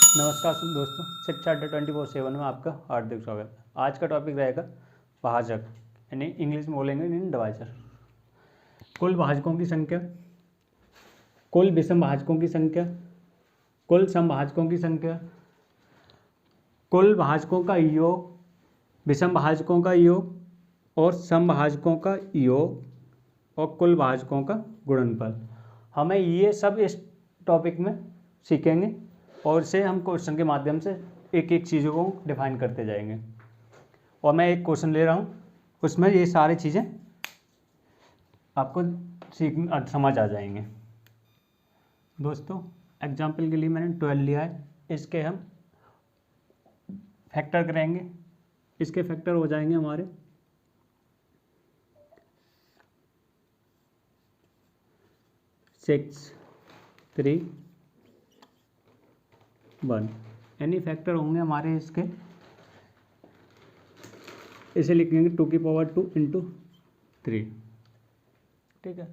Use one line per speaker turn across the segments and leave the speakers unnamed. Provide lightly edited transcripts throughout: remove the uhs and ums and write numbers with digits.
नमस्कार दोस्तों, शिक्षा अड्डा 24/7 में आपका हार्दिक स्वागत है। आज का टॉपिक रहेगा भाजक, यानी इंग्लिश में बोलेंगे इन डिवाइजर। कुल भाजकों की संख्या, कुल विषम भाजकों की संख्या, कुल समभाजकों की संख्या, कुल भाजकों का योग, विषम भाजकों का योग और समभाजकों का योग और कुल भाजकों का गुणनफल। हमें ये सब इस टॉपिक में सीखेंगे और इसे हम क्वेश्चन के माध्यम से एक एक चीज़ों को डिफाइन करते जाएंगे। और मैं एक क्वेश्चन ले रहा हूँ, उसमें ये सारी चीज़ें आपको समझ आ जाएंगे। दोस्तों, एग्जाम्पल के लिए मैंने 12 लिया है। इसके हम फैक्टर करेंगे। इसके फैक्टर हो जाएंगे हमारे 6, 3, 1 यानी फैक्टर होंगे हमारे इसके। इसे लिखेंगे 2 की पावर 2 इंटू 3। ठीक है,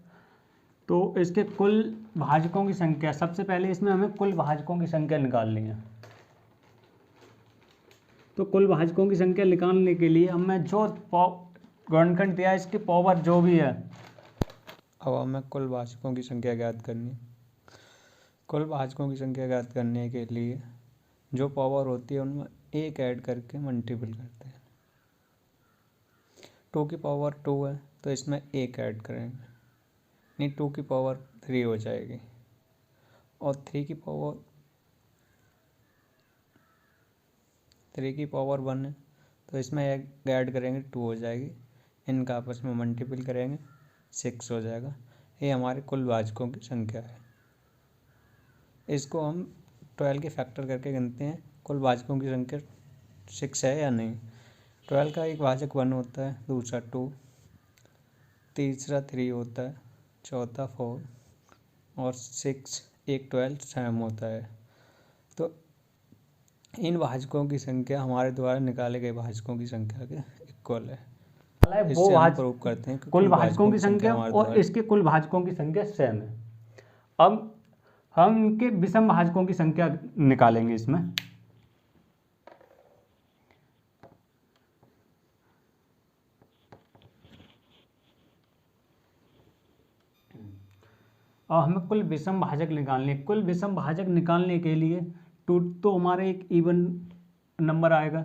तो इसके कुल भाजकों की संख्या, सबसे पहले इसमें हमें कुल भाजकों की संख्या निकालनी है। तो कुल भाजकों की संख्या निकालने के लिए हमें जो गुणनखंड दिया है इसकी पावर जो भी है,
अब हमें कुल भाजकों की संख्या ज्ञात करनी है। कुल भाजकों की संख्या ज्ञात करने के लिए जो पावर होती है उनमें एक ऐड करके मल्टीपल करते हैं। 2 की पावर 2 है तो इसमें एक ऐड करेंगे, नहीं 2 की पावर 3 हो जाएगी। और 3 की पावर 1 है तो इसमें एक ऐड करेंगे 2 हो जाएगी। इनका आपस में मल्टीपल करेंगे 6 हो जाएगा। ये हमारे कुल भाजकों की संख्या है। इसको हम 12 के फैक्टर करके गिनते हैं कुल भाजकों की संख्या 6 है या नहीं। 12 का एक भाजक 1 होता है, दूसरा 2, तीसरा 3 होता है, चौथा 4 और 6 एक 12 स्वयं होता है। तो इन भाजकों की संख्या हमारे द्वारा निकाले गए भाजकों की संख्या के इक्वल है।
वो
हम प्रूव करते हैं कि
कुल भाजकों की संख्या और इसके कुल भाजकों की संख्या सेम है। अब हम इनके विषम भाजकों की संख्या निकालेंगे इसमें। और हमें कुल विषम भाजक निकालने, कुल विषम भाजक निकालने के लिए 2 तो हमारे एक इवन नंबर आएगा।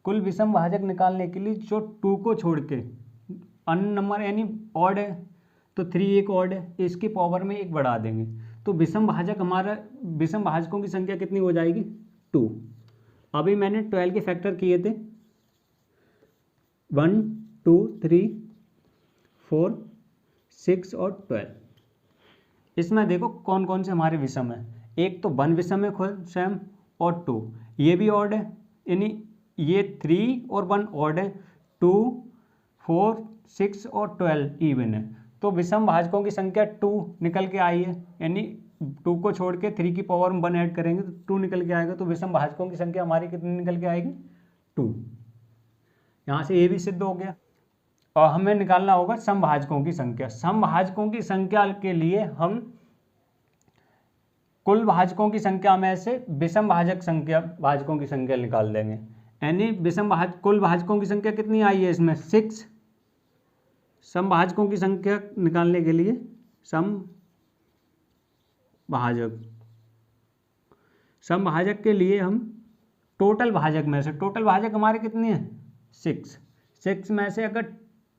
कुल विषम भाजक निकालने के लिए जो 2 को छोड़ के अन्य नंबर यानी ऑड है तो 3 एक ऑड है, इसकी पावर में एक बढ़ा देंगे तो विषम भाजक हमारा, विषम भाजकों की संख्या कितनी हो जाएगी 2। अभी मैंने 12 के फैक्टर किए थे 1, 2, 3, 4, 6 और 12। इसमें देखो कौन कौन से हमारे विषम है। एक तो 1 विषम है खुद स्वयं और 2 ये भी ऑड है, यानी ये 3 और 1 ऑड है, 2, 4, 6 और 12 इवन है। तो विषम भाजकों की संख्या 2 निकल के आई है, यानी 2 को छोड़ के 3 की पावर में 1 ऐड करेंगे तो 2 निकल के आएगा। तो विषम भाजकों की संख्या हमारी कितनी निकल के आएगी 2। यहाँ से ये भी सिद्ध हो गया। और हमें निकालना होगा समभाजकों की संख्या। समभाजकों की संख्या के लिए हम कुल भाजकों की संख्या में से विषम भाजकों की संख्या निकाल देंगे। यानी कुल भाजकों की संख्या कितनी आई है इसमें 6। समभाजकों की संख्या निकालने के लिए समभाजक के लिए हम टोटल भाजक में से, टोटल भाजक हमारे कितने हैं 6 में से अगर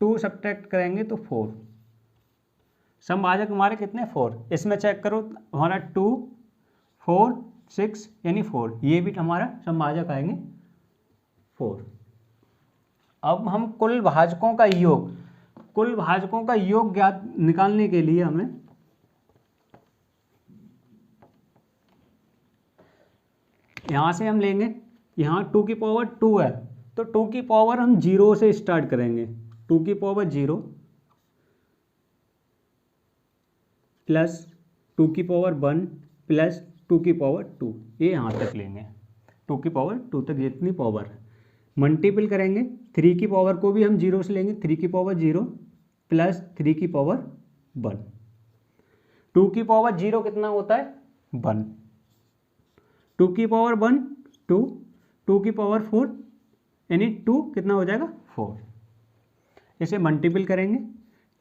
2 सब्ट्रैक्ट करेंगे तो 4। समभाजक हमारे कितने 4। इसमें चेक करो हमारा 2, 4, 6 यानी 4, ये भी हमारा समभाजक आएंगे 4। अब हम कुल भाजकों का योग, कुल भाजकों का योग ज्ञात निकालने के लिए हमें यहां से हम लेंगे, यहां 2 की पावर 2 है तो 2 की पावर हम 0 से स्टार्ट करेंगे। 2 की पावर 0 प्लस 2 की पावर 1 प्लस 2 की पावर 2, ये यहाँ तक लेंगे। 2 की पावर 2 तक जितनी पावर है मल्टीपल करेंगे। 3 की पावर को भी हम 0 से लेंगे, 3 की पावर 0 प्लस 3 की पावर 1। 2 की पावर 0 कितना होता है 1। 2 की पावर 1 2, 2 की पावर 4 यानी 2 कितना हो जाएगा 4। इसे मल्टीपल करेंगे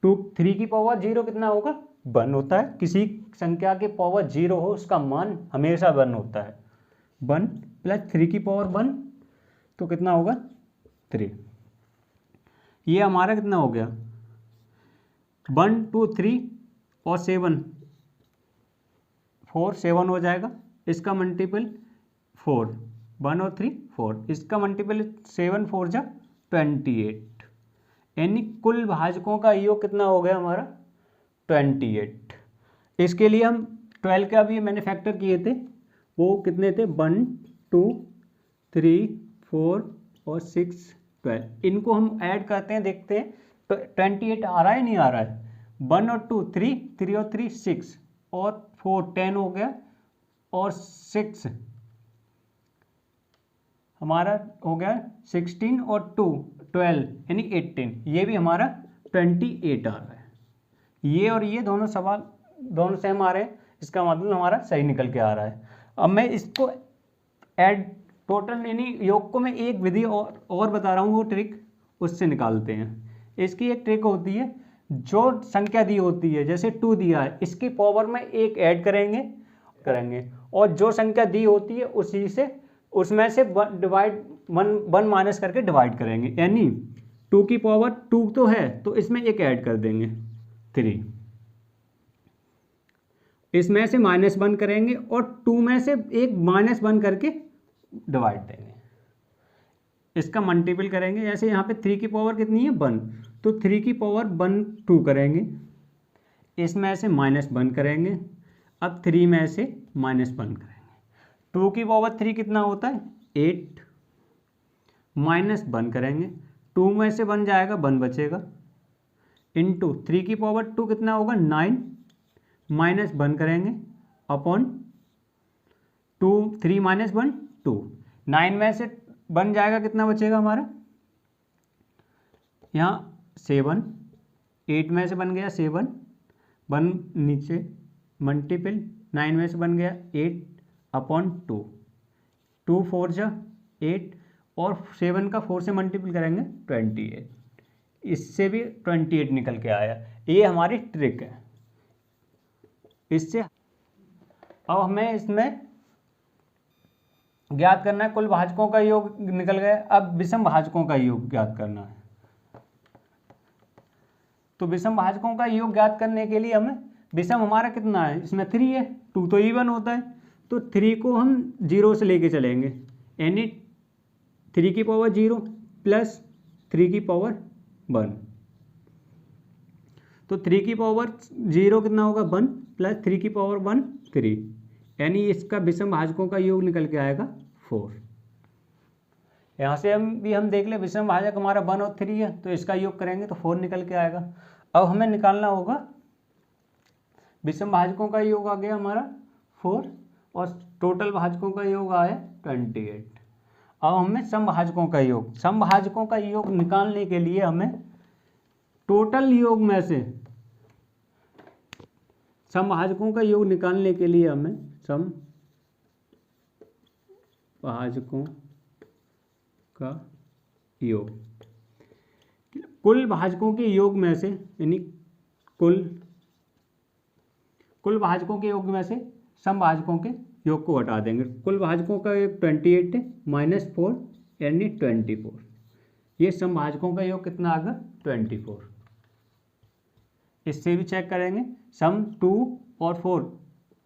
2 3 की पावर 0 कितना होगा 1 होता है। किसी संख्या के पावर 0 हो उसका मान हमेशा 1 होता है। 1 प्लस 3 की पावर 1 तो कितना होगा 3। ये हमारा कितना हो गया 1 2 3 और 7 4 7 हो जाएगा। इसका मल्टीपल 4 1 और 3 4, इसका मल्टीपल 7 4 जा 28 यानी कुल भाजकों का योग कितना हो गया हमारा 28। इसके लिए हम 12 का भी मैंने फैक्टर किए थे, वो कितने थे 1 2 3 4 और 6 12। इनको हम ऐड करते हैं, देखते हैं तो 28 आ रहा है नहीं आ रहा है। 1 और 2 3 3 और 3 6 और 4 10 हो गया और 6 हमारा हो गया 16 और 2 12 यानी 18। ये भी हमारा 28 आ रहा है। ये और ये दोनों सवाल दोनों सेम आ रहे हैं, इसका मतलब हमारा सही निकल के आ रहा है। अब मैं इसको ऐड टोटल यानी योग को मैं एक विधि और बता रहा हूँ, वो ट्रिक उससे निकालते हैं। इसकी एक ट्रिक होती है, जो संख्या दी होती है जैसे 2 दिया है इसकी पावर में एक ऐड करेंगे और जो संख्या दी होती है उसी से उसमें से डिवाइड 1 माइनस करके डिवाइड करेंगे। यानी 2 की पावर 2 तो है तो इसमें एक ऐड कर देंगे 3, इसमें से -1 करेंगे और 2 में से एक -1 करके डिवाइड देंगे। इसका मल्टीपल करेंगे, जैसे यहाँ पे 3 की पावर कितनी है 1 तो 3 की पावर 1 2 करेंगे, इसमें से -1 करेंगे, अब 3 में से -1 करेंगे। 2 की पावर 3 कितना होता है 8, -1 करेंगे, 2 में से 1 जाएगा 1 बचेगा, इंटू 3 की पावर 2 कितना होगा 9, -1 करेंगे अपॉन 2 3 -1 2, 9 में से 1 जाएगा कितना बचेगा हमारा यहाँ 7, 8 में से बन गया 7 1 नीचे मल्टीपल 9 में से बन गया 8 अपॉन 2, 2 4 जा 8 और 7 का 4 से मल्टीपल करेंगे 28, इससे भी 28 निकल के आया। ये हमारी ट्रिक है। इससे अब हमें इसमें ज्ञात करना है कुल भाजकों का योग निकल गया, अब विषम भाजकों का योग ज्ञात करना है। तो विषम भाजकों का योग ज्ञात करने के लिए हमें विषम हमारा कितना है इसमें 3 है, 2 तो इवन होता है तो 3 को हम 0 से लेके चलेंगे यानी 3 की पावर 0 प्लस 3 की पावर 1, तो 3 की पावर 0 कितना होगा 1 प्लस 3 की पावर 1 3 यानी इसका विषम भाजकों का योग निकल के आएगा 4। यहाँ से हम देख ले विषम भाजक हमारा 1 और 3 है तो इसका योग करेंगे तो 4 निकल के आएगा। अब हमें निकालना होगा विषम भाजकों का योग आ गया हमारा 4 और टोटल भाजकों का योग आया 28। अब हमें समभाजकों का योग, समभाजकों का योग निकालने के लिए हमें टोटल योग में से समभाजकों का योग निकालने के लिए हमें समभाजकों का योग कुल भाजकों के योग में से यानी कुल भाजकों के योग में से समभाजकों के योग को हटा देंगे। कुल भाजकों का योग 28 है -4 यानी 24। ये समभाजकों का योग कितना आ गया 24। इससे भी चेक करेंगे सम 2 और 4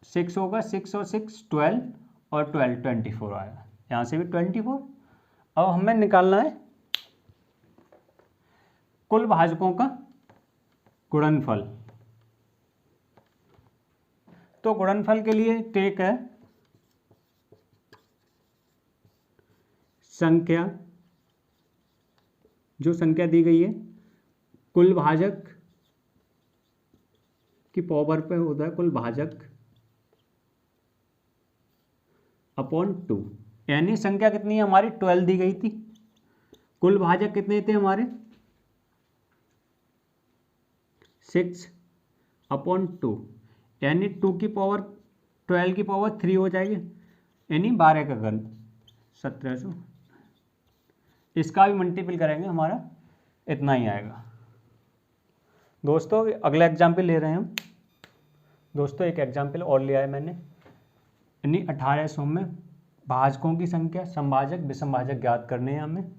6 होगा, 6 और 6 12 और 12 24 आया, यहाँ से भी 24। अब हमें निकालना है कुल भाजकों का गुणनफल। तो गुणनफल के लिए ट्रिक है संख्या, जो संख्या दी गई है कुल भाजक की पावर पे होता है कुल भाजक अपॉन 2, यानी संख्या कितनी है हमारी 12 दी गई थी, कुल भाजक कितने थे हमारे 6 अपॉन 2 यानी 2 की पावर 12 की पावर 3 हो जाएगी, यानी 12 का घन 1700, इसका भी मल्टीपल करेंगे हमारा इतना ही आएगा। दोस्तों अगला एग्जाम्पल ले रहे हैं हम। दोस्तों एक एग्जाम्पल और लिया है मैंने, यानी 1800 में भाजकों की संख्या, समभाजक विषमभाजक ज्ञात करने हैं हमें।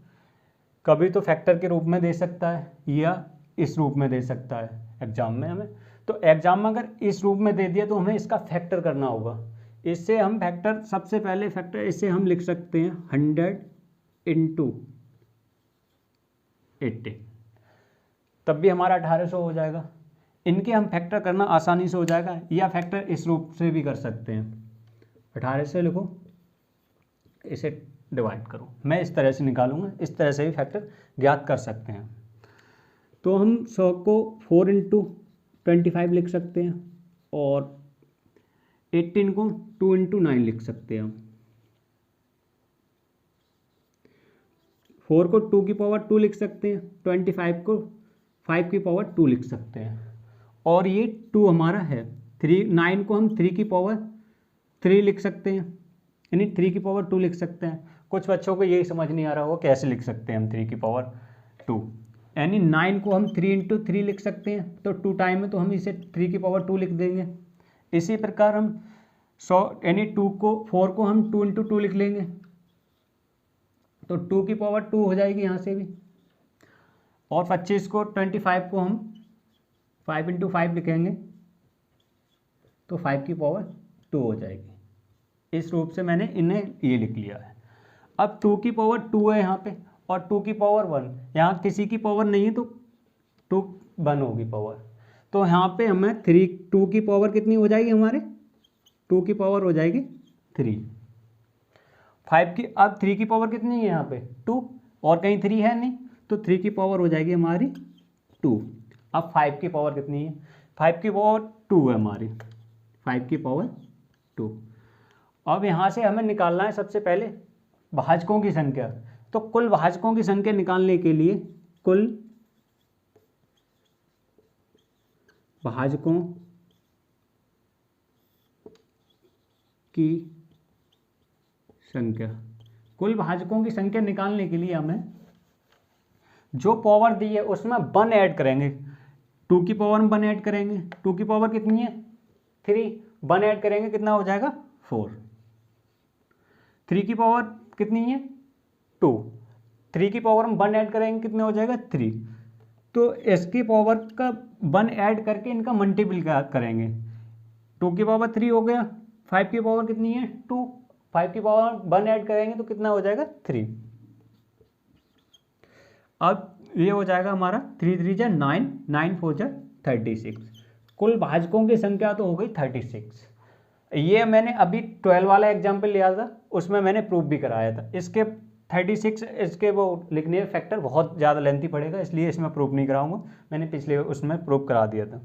कभी तो फैक्टर के रूप में दे सकता है या इस रूप में दे सकता है एग्जाम में हमें। तो एग्जाम में अगर इस रूप में दे दिया तो हमें इसका फैक्टर करना होगा। इससे हम फैक्टर, सबसे पहले फैक्टर इससे हम लिख सकते हैं 100 × 80, तब भी हमारा 1800 हो जाएगा। इनके हम फैक्टर करना आसानी से हो जाएगा, या फैक्टर इस रूप से भी कर सकते हैं। 18 से लिखो, इसे डिवाइड करो, मैं इस तरह से निकालूंगा, इस तरह से भी फैक्टर ज्ञात कर सकते हैं। तो हम 100 को 4 × 25 लिख सकते हैं और 18 को 2 × 9 लिख सकते हैं हम। 4 को 2 की पावर 2 लिख सकते हैं, 25 को 5 की पावर 2 लिख सकते हैं, और ये 2 हमारा है। 9 को हम 3 की पावर 3 लिख सकते हैं, यानी 3 की पावर 2 लिख सकते हैं। कुछ बच्चों को यही समझ नहीं आ रहा होगा कैसे लिख सकते हैं हम 3 की पावर 2, यानी 9 को हम 3 × 3 लिख सकते हैं, तो 2 टाइम है तो हम इसे 3 की पावर 2 लिख देंगे। इसी प्रकार हम 100 यानी 4 को हम 2 × 2 लिख लेंगे, तो 2 की पावर 2 हो जाएगी यहाँ से भी। और 25 को 25 को हम 5 × 5 लिखेंगे, तो 5 की पावर 2 हो जाएगी। इस रूप से मैंने इन्हें ये लिख लिया है। अब 2 की पावर 2 है यहाँ पे, और 2 की पावर 1, यहाँ किसी की पावर नहीं है तो 2 1 होगी पावर, तो यहाँ पे हमें 2 की पावर कितनी हो जाएगी हमारे, 2 की पावर हो जाएगी 3। 5 की, अब 3 की पावर कितनी है यहाँ पे 2, और कहीं 3 है नहीं, तो 3 की पावर हो जाएगी हमारी 2। अब 5 की पावर कितनी है, 5 की पावर 2 है हमारी, 5 की पावर 2। अब यहाँ से हमें निकालना है सबसे पहले भाजकों की संख्या। तो कुल भाजकों की संख्या निकालने के लिए कुल भाजकों की संख्या, कुल भाजकों की संख्या निकालने के लिए हमें जो पावर दी है उसमें 1 ऐड करेंगे। 2 की पावर में 1 ऐड करेंगे, 2 की पावर कितनी है 3, 1 ऐड करेंगे कितना हो जाएगा 4। 3 की पावर कितनी है 2, 3 की पावर में 1 ऐड करेंगे कितना हो जाएगा 3। तो इसकी पावर का 1 ऐड करके इनका मल्टीपल करेंगे। 2 की पावर 3 हो गया, 5 की पावर कितनी है 2, 5 की पावर 1 ऐड करेंगे तो कितना हो जाएगा 3। अब ये हो जाएगा हमारा 3 3 जा 9, 9 4 जा 36। कुल भाजकों की संख्या तो हो गई 36। ये मैंने अभी 12 वाला एग्जाम्पल लिया था, उसमें मैंने प्रूफ भी कराया था। इसके 36 इसके वो लिखने फैक्टर बहुत ज़्यादा लेंथी पड़ेगा, इसलिए इसमें प्रूफ नहीं कराऊंगा, मैंने पिछले उसमें प्रूफ करा दिया था।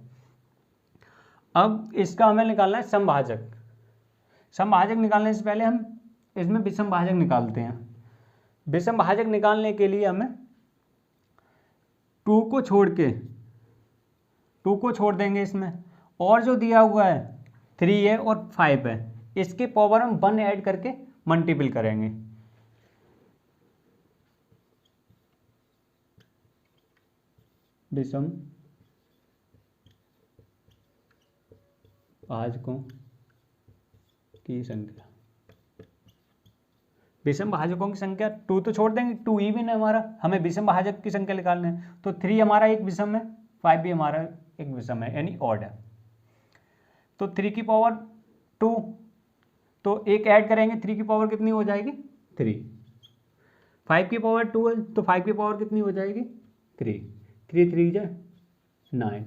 अब इसका हमें निकालना है समभाजक। समभाजक निकालने से पहले हम इसमें विषमभाजक निकालते हैं। विषमभाजक निकालने के लिए हमें 2 को छोड़ देंगे इसमें, और जो दिया हुआ है 3 है और 5 है, इसके पावर हम 1 ऐड करके मल्टीपल करेंगे। विषम भाजकों की संख्या, विषम भाजकों की संख्या 2 तो छोड़ देंगे, 2 इवन है हमारा, हमें विषम भाजक की संख्या निकालनी है। तो 3 हमारा एक विषम है, 5 भी हमारा एक विषम है, यानी ऑड है। तो 3 की पावर 2, तो एक ऐड करेंगे, 3 की पावर कितनी हो जाएगी 3। 5 की पावर 2 है, तो 5 की पावर कितनी हो जाएगी 3, 3 3 जा 9।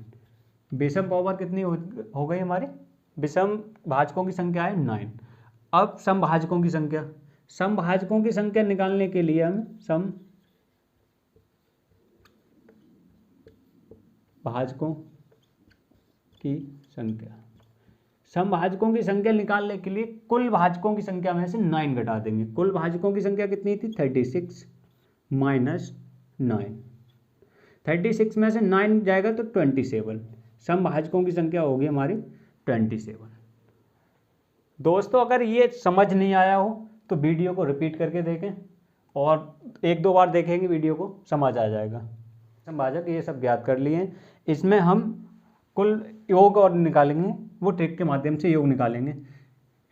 विषम पावर कितनी हो गई हमारी, विषम भाजकों की संख्या है 9। अब समभाजकों की संख्या, समभाजकों की संख्या निकालने के लिए हम समभाजकों की संख्या, समभाजकों की संख्या निकालने के लिए कुल भाजकों की संख्या में से 9 घटा देंगे। कुल भाजकों की संख्या कितनी थी 36 माइनस 9, 36 में से 9 जाएगा तो 27। समभाजकों की संख्या होगी हमारी 27। दोस्तों अगर ये समझ नहीं आया हो तो वीडियो को रिपीट करके देखें और 1-2 बार देखेंगे वीडियो को समझ आ जाएगा। समभाजक ये सब ज्ञात कर लिए हैं। इसमें हम कुल योग और निकालेंगे, वो ट्रिक के माध्यम से योग निकालेंगे,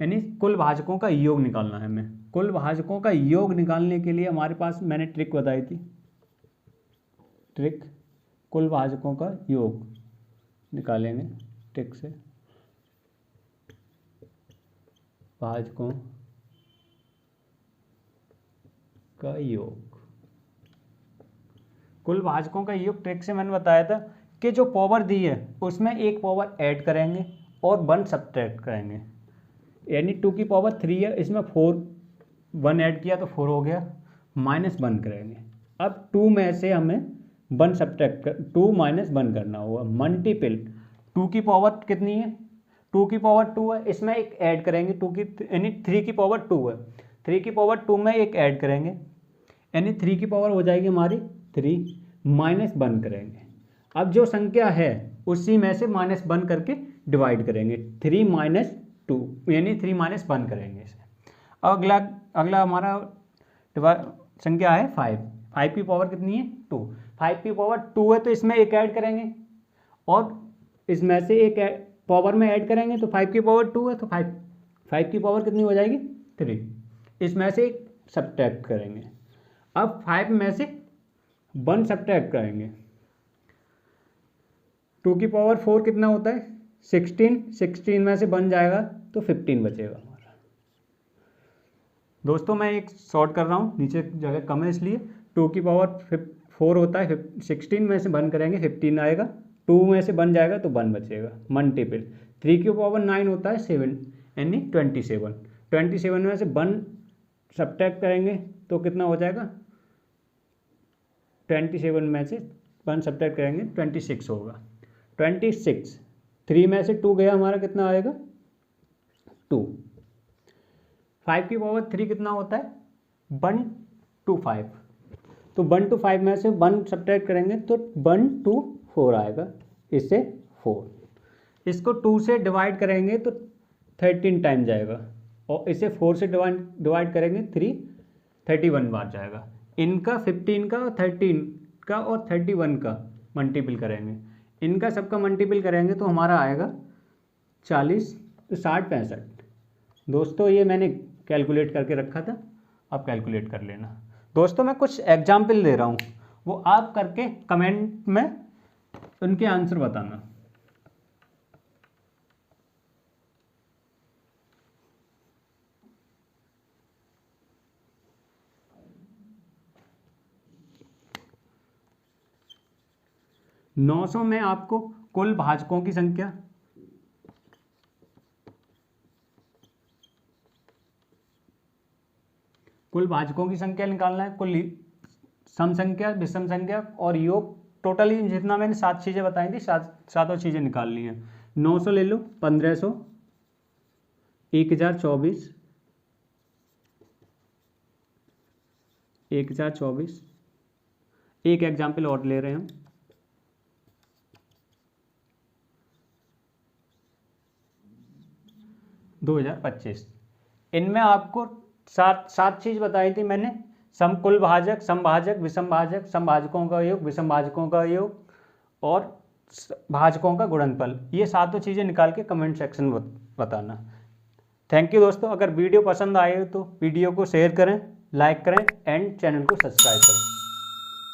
यानी कुल भाजकों का योग निकालना है हमें। कुल भाजकों का योग निकालने के लिए हमारे पास मैंने ट्रिक बताई थी, ट्रिक कुल भाजकों का योग निकालेंगे ट्रिक से, भाजकों का योग। कुल भाजकों का योग ट्रिक से मैंने बताया था कि जो पावर दी है उसमें एक पावर ऐड करेंगे और 1 सब्ट्रैक्ट करेंगे, यानी 2 की पावर 3 है, इसमें 1 ऐड किया तो 4 हो गया, -1 करेंगे। अब 2 में से हमें 1 सब्ट्रैक्ट 2 - 1 करना होगा। मल्टीपल 2 की पावर कितनी है, 2 की पावर 2 है, इसमें एक ऐड करेंगे 2 की, यानी 3 की पावर 2 है, 3 की पावर 2 में एक ऐड करेंगे, यानी 3 की पावर हो जाएगी हमारी 3, -1 करेंगे। अब जो संख्या है उसी में से -1 करके डिवाइड करेंगे, 3 - 2 यानी 3 - 1 करेंगे इसे। अब अगला हमारा संख्या है 5 की पावर कितनी है 2, 5 की पावर 2 है तो इसमें एक ऐड करेंगे और इसमें से एक पावर में ऐड करेंगे तो 5 की पावर 2 है तो 5 की पावर कितनी हो जाएगी 3, इसमें से एक सब्ट्रैक्ट करेंगे। अब 5 में से 1 सब्ट्रैक्ट करेंगे, 2 की पावर 4 कितना होता है 16 में से 1 जाएगा तो 15 बचेगा हमारा। दोस्तों मैं एक शॉर्ट कर रहा हूँ, नीचे जगह कम है इसलिए 2 की पावर 4 होता है, 16 में से 1 करेंगे 15 आएगा, 2 में से 1 जाएगा तो 1 बचेगा। मल्टीपल 3 की पावर 9 होता है 7 यानी 27 में से 1 सब्ट्रैक्ट करेंगे तो कितना हो जाएगा 27 में से 1 सब्ट्रैक्ट करेंगे 26 होगा। 26 3 में से 2 गया हमारा कितना आएगा 2। 5 की पावर 3 कितना होता है 1 to 5, तो 1 to 5 में से 1 सब्ट्रैक्ट करेंगे तो 1 to 4 आएगा, इससे 4। इसको 2 से डिवाइड करेंगे तो 13 टाइम जाएगा और इसे 4 से डिवाइड करेंगे 31 बार जाएगा। इनका 15 का 13 का और 31 का मल्टीपल करेंगे, इनका सबका मल्टीपल करेंगे तो हमारा आएगा 40 60 65। दोस्तों ये मैंने कैलकुलेट करके रखा था, आप कैलकुलेट कर लेना। दोस्तों मैं कुछ एग्जाम्पल दे रहा हूँ, वो आप करके कमेंट में उनके आंसर बताना। नौ सौ में आपको कुल भाजकों की संख्या, कुल भाजकों की संख्या निकालना है, कुल सम संख्या, विषम संख्या और योग, टोटली जितना मैंने 7 चीज़ें बताई थी, सातों चीज़ें निकाल ली हैं। 900 ले लो, 1500, 1024, 1024, एक एग्जाम्पल और ले रहे हैं हम, 2025। इनमें आपको सात चीज़ बताई थी मैंने, सम कुल भाजक, समभाजक, विषम भाजक, समभाजकों का योग, विषम भाजकों का योग और भाजकों का गुणनफल। ये सातों चीज़ें निकाल के कमेंट सेक्शन में बताना। थैंक यू दोस्तों। अगर वीडियो पसंद आए तो वीडियो को शेयर करें, लाइक करें एंड चैनल को सब्सक्राइब करें।